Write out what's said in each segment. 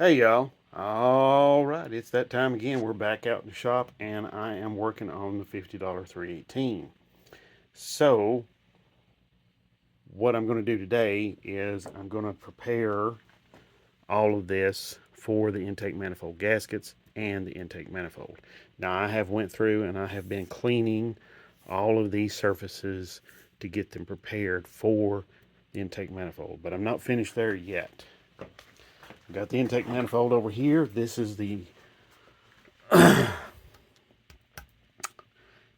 Hey y'all. All right, it's that time again. We're back out in the shop and I am working on the $50 318. So, what I'm going to do today is I'm going to prepare all of this for the intake manifold gaskets and the intake manifold. Now, I have went through and I have been cleaning all of these surfaces to get them prepared for the intake manifold, but I'm not finished there yet. I've got the intake manifold over here. This is the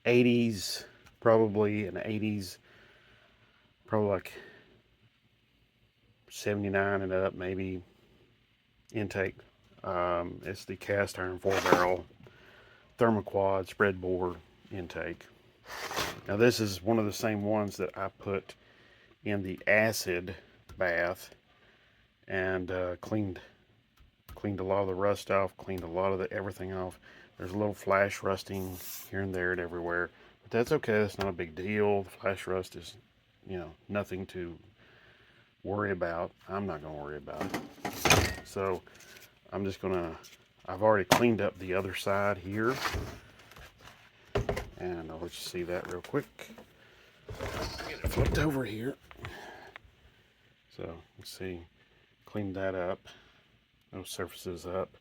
80s, probably an 80s, probably like 79 and up, maybe intake. It's the cast iron 4 barrel thermoquad spread bore intake. Now, this is one of the same ones that I put in the acid bath and cleaned a lot of the rust off, cleaned a lot of the everything off. There's a little flash rusting here and there and everywhere, but that's okay. That's not a big deal. The flash rust is, nothing to worry about. I'm not going to worry about it. So I'm just going to, I've already cleaned up the other side here. And I'll let you see that real quick. Get it flipped over here. So let's see, cleaned that up. Those surfaces up.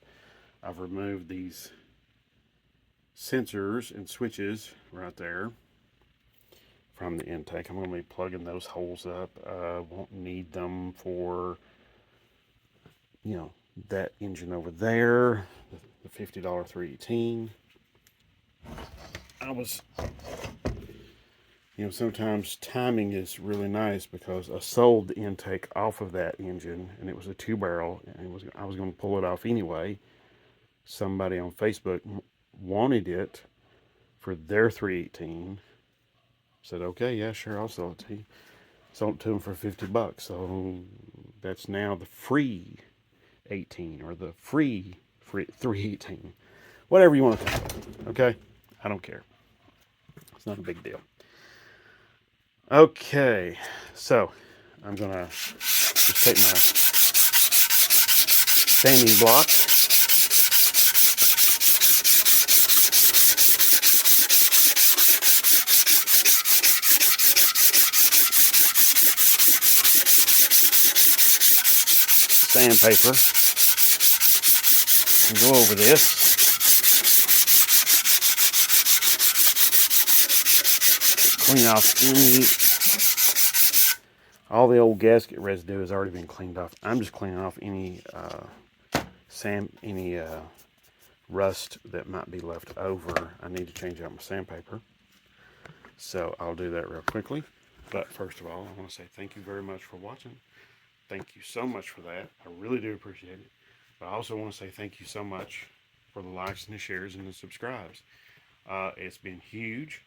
I've removed these sensors and switches right there from the intake. I'm going to be plugging those holes up. Won't need them for, that engine over there, the $50 318. I was, sometimes timing is really nice because I sold the intake off of that engine and it was a 2 barrel and I was going to pull it off anyway. Somebody on Facebook wanted it for their 318. Said, okay, yeah, sure, I'll sell it to you. Sold it to them for $50. So that's now the free 18 or the free 318. Whatever you want to call it. Okay? I don't care. It's not a big deal. Okay, so I'm going to just take my sanding block. Sandpaper and go over this. Clean off all the old gasket residue has already been cleaned off. I'm just cleaning off any rust that might be left over. I need to change out my sandpaper, so I'll do that real quickly. But first of all, I want to say thank you very much for watching. Thank you so much for that. I really do appreciate it. But I also want to say thank you so much for the likes and the shares and the subscribes. It's been huge.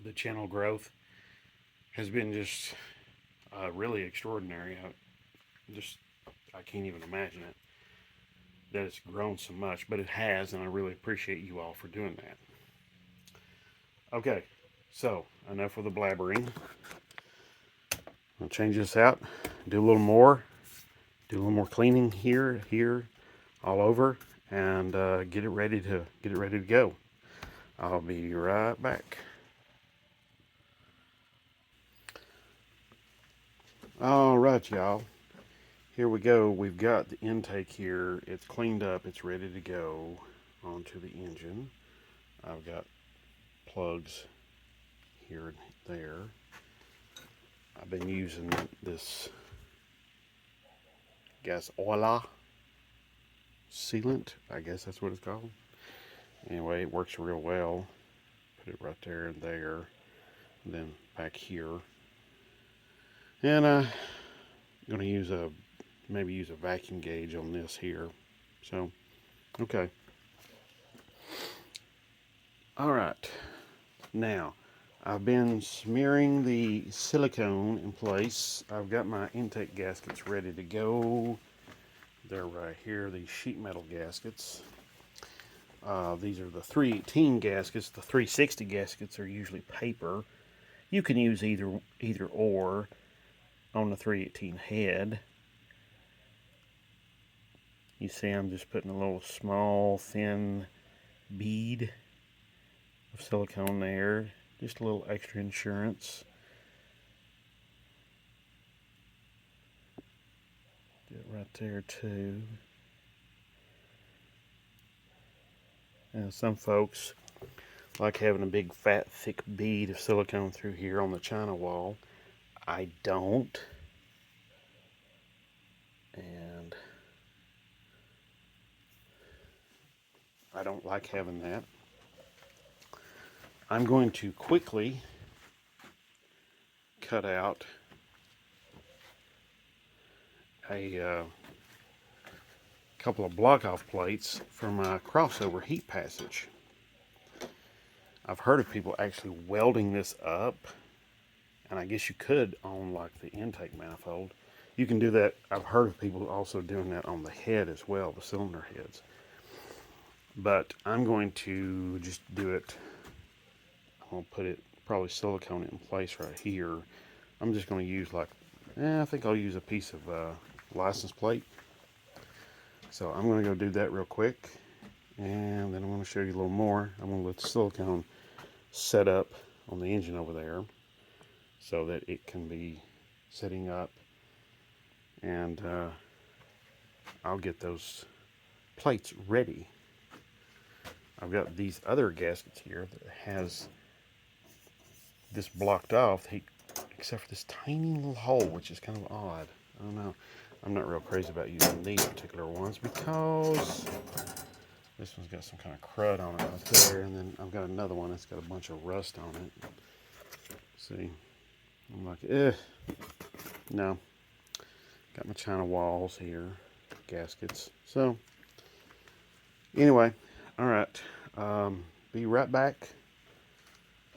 The channel growth has been just really extraordinary. I can't even imagine it, that it's grown so much, but it has, and I really appreciate you all for doing that. Okay, so enough with the blabbering. I'll change this out, do a little more cleaning here, all over, and get it ready to go. I'll be right back. All right, y'all. Here we go. We've got the intake here. It's cleaned up. It's ready to go onto the engine. I've got plugs here and there. I've been using this gas oil sealant. I guess that's what it's called. Anyway, it works real well. Put it right there and there. And then back here. And I'm going to maybe use a vacuum gauge on this here. So, okay. All right. Now, I've been smearing the silicone in place. I've got my intake gaskets ready to go. They're right here, these sheet metal gaskets. These are the 318 gaskets. The 360 gaskets are usually paper. You can use either or on the 318 head. You see I'm just putting a little small thin bead of silicone there, just a little extra insurance. Do it right there too. And some folks like having a big fat thick bead of silicone through here on the china wall. I don't. And I don't like having that. I'm going to quickly cut out a couple of block-off plates for my crossover heat passage. I've heard of people actually welding this up, and I guess you could on like the intake manifold. You can do that. I've heard of people also doing that on the head as well, the cylinder heads. But I'm going to just do it. I'm going to put it, probably silicone it in place right here. I'm just going to use like, I think I'll use a piece of license plate. So I'm going to go do that real quick, and then I'm going to show you a little more. I'm going to let the silicone set up on the engine over there so that it can be setting up, and I'll get those plates ready. I've got these other gaskets here that has this blocked off, except for this tiny little hole, which is kind of odd. I don't know. I'm not real crazy about using these particular ones because this one's got some kind of crud on it right there, and then I've got another one that's got a bunch of rust on it. See, I'm like, no. Got my china walls here, gaskets. So, anyway, all right. Be right back.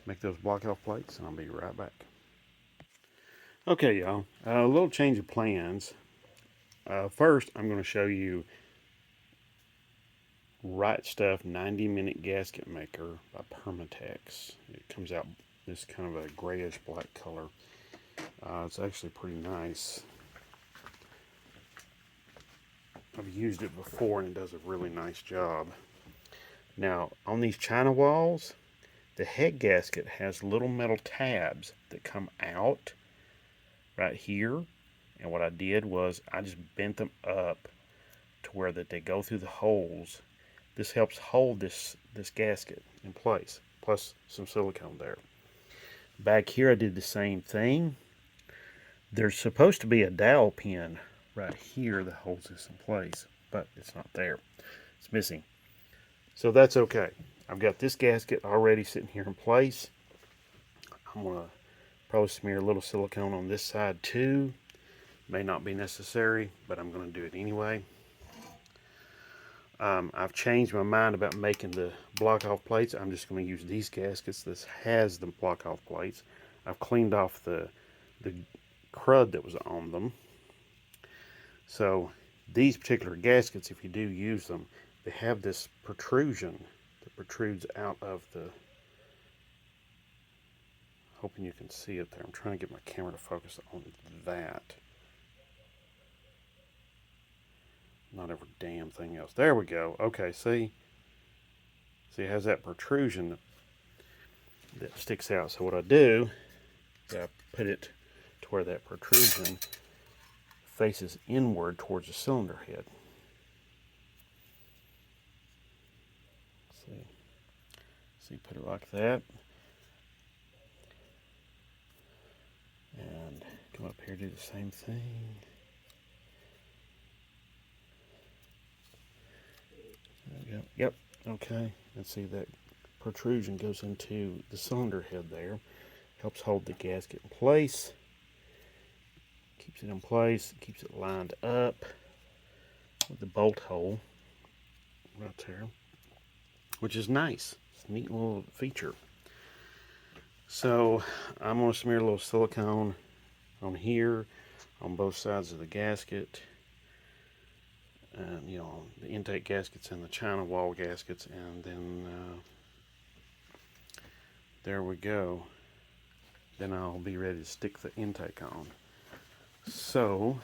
Make those block off plates, and I'll be right back. Okay, y'all. A little change of plans. First, I'm going to show you Right Stuff 90-minute gasket maker by Permatex. It comes out this kind of a grayish black color. It's actually pretty nice. I've used it before and it does a really nice job. Now, on these china walls, the head gasket has little metal tabs that come out right here. And what I did was I just bent them up to where that they go through the holes. This helps hold this gasket in place, plus some silicone there. Back here I did the same thing. There's supposed to be a dowel pin right here that holds this in place, but it's not there. It's missing. So that's okay. I've got this gasket already sitting here in place. I'm going to probably smear a little silicone on this side too. May not be necessary, but I'm going to do it anyway. I've changed my mind about making the block-off plates. I'm just going to use these gaskets. This has the block-off plates. I've cleaned off the crud that was on them. So these particular gaskets, if you do use them, they have this protrusion that protrudes out of the, hoping you can see it there. I'm trying to get my camera to focus on that. Not every damn thing else. There we go. Okay, see? See, it has that protrusion that sticks out. So what I do is I put it to where that protrusion faces inward towards the cylinder head. See, put it like that. And come up here, do the same thing. There we go. Yep, okay. And see that protrusion goes into the cylinder head there. Helps hold the gasket in place. Keeps it in place, keeps it lined up with the bolt hole right there, which is nice. It's a neat little feature. So I'm going to smear a little silicone on here, on both sides of the gasket, and you know, the intake gaskets and the china wall gaskets, and then there we go. Then I'll be ready to stick the intake on. So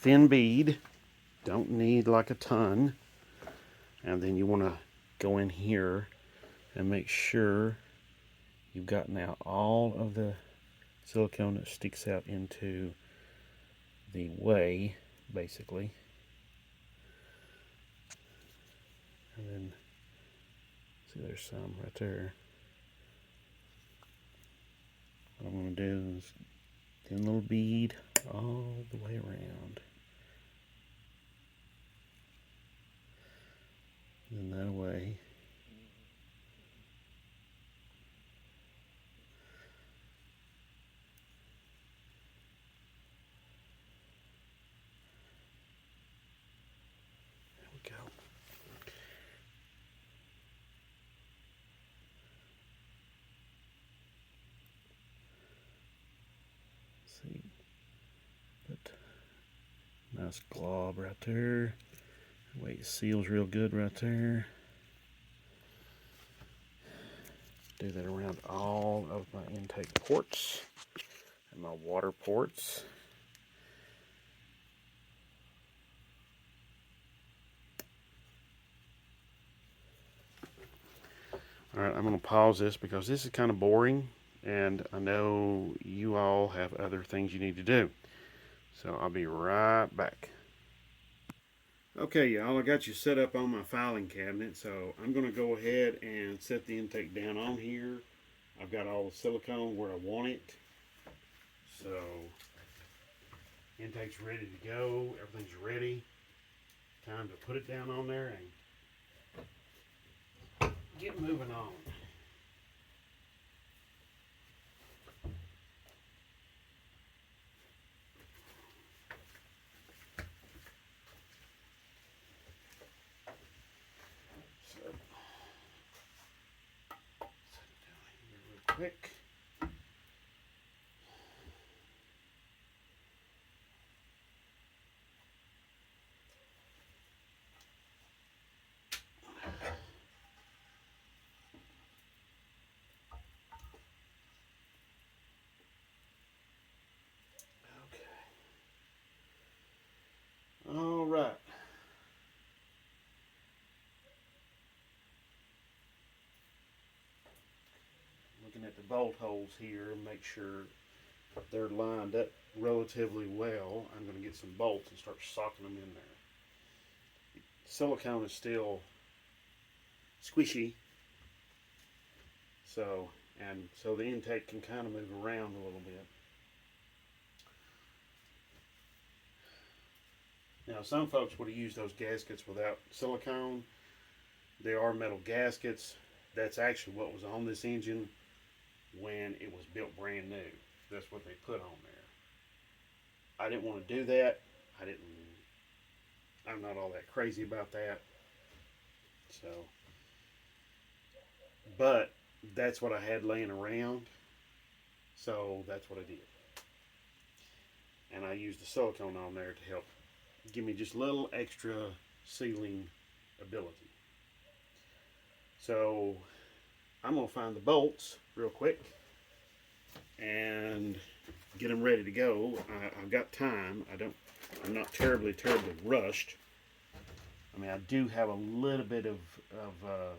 thin bead. Don't need like a ton. And then you want to go in here and make sure you've gotten out all of the silicone that sticks out into the way, basically. And then, see, there's some right there. What I'm going to do is thin little bead all the way around. And that way. There we go. See, but nice glob right there. The way it seals real good right there. Do that around all of my intake ports and my water ports. Alright, I'm going to pause this because this is kind of boring and I know you all have other things you need to do. So I'll be right back. Okay, y'all, I got you set up on my filing cabinet, so I'm going to go ahead and set the intake down on here. I've got all the silicone where I want it. So, intake's ready to go, everything's ready. Time to put it down on there and get moving on. Quick. Okay. All right. Looking at the bolt holes here, make sure they're lined up relatively well. I'm going to get some bolts and start socking them in there. Silicone is still squishy, so the intake can kind of move around a little bit. Now, some folks would have used those gaskets without silicone. They are metal gaskets. That's actually what was on this engine when it was built brand new. That's what they put on there. I didn't want to do that. I'm not all that crazy about that. So, but that's what I had laying around. So that's what I did. And I used the silicone on there to help give me just a little extra sealing ability. So I'm going to find the bolts real quick and get them ready to go. I've got time. I'm not terribly rushed. I mean, I do have a little bit of a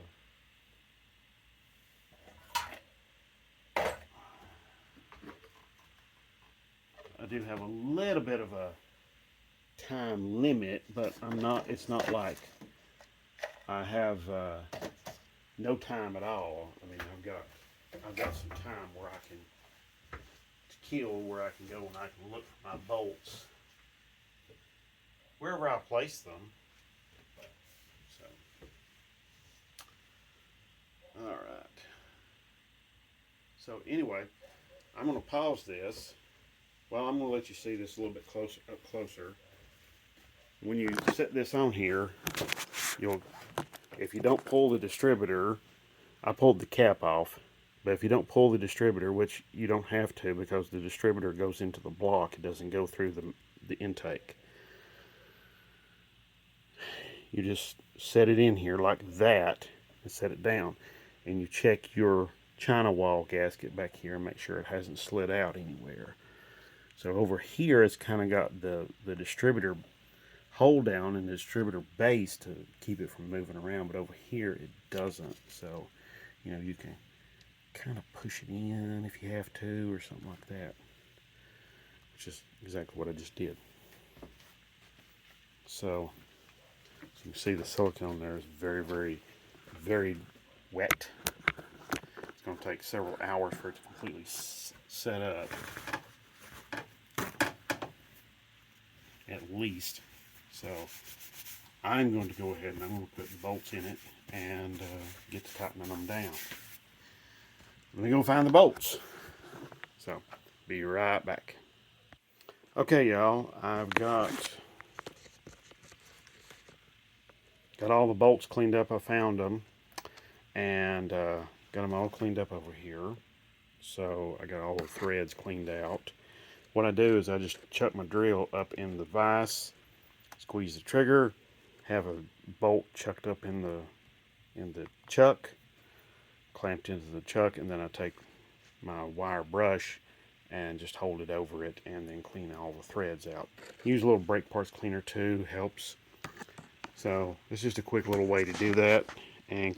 time limit, but it's not like I have no time at all. I mean, I've got some time where I can kill, where I can go and I can look for my bolts wherever I place them. So, all right. So anyway, I'm going to pause this. Well, I'm going to let you see this a little bit closer. When you set this on here, if you don't pull the distributor, I pulled the cap off, but if you don't pull the distributor, which you don't have to because the distributor goes into the block, it doesn't go through the intake. You just set it in here like that and set it down, and you check your China wall gasket back here and make sure it hasn't slid out anywhere. So over here, it's kind of got the distributor hold down and the distributor base to keep it from moving around, but over here it doesn't. So, you know, you can kind of push it in if you have to or something like that, which is exactly what I just did. So you can see the silicone there is very, very, very wet. It's going to take several hours for it to completely set up, at least. So I'm going to go ahead and I'm going to put bolts in it and get to tightening them down. Let me go find the bolts. So, be right back. Okay, y'all, I've got all the bolts cleaned up. I found them and got them all cleaned up over here. So I got all the threads cleaned out. What I do is I just chuck my drill up in the vise, squeeze the trigger, have a bolt chucked up in the chuck, clamped into the chuck, and then I take my wire brush and just hold it over it and then clean all the threads out. Use a little brake parts cleaner too, helps. So it's just a quick little way to do that and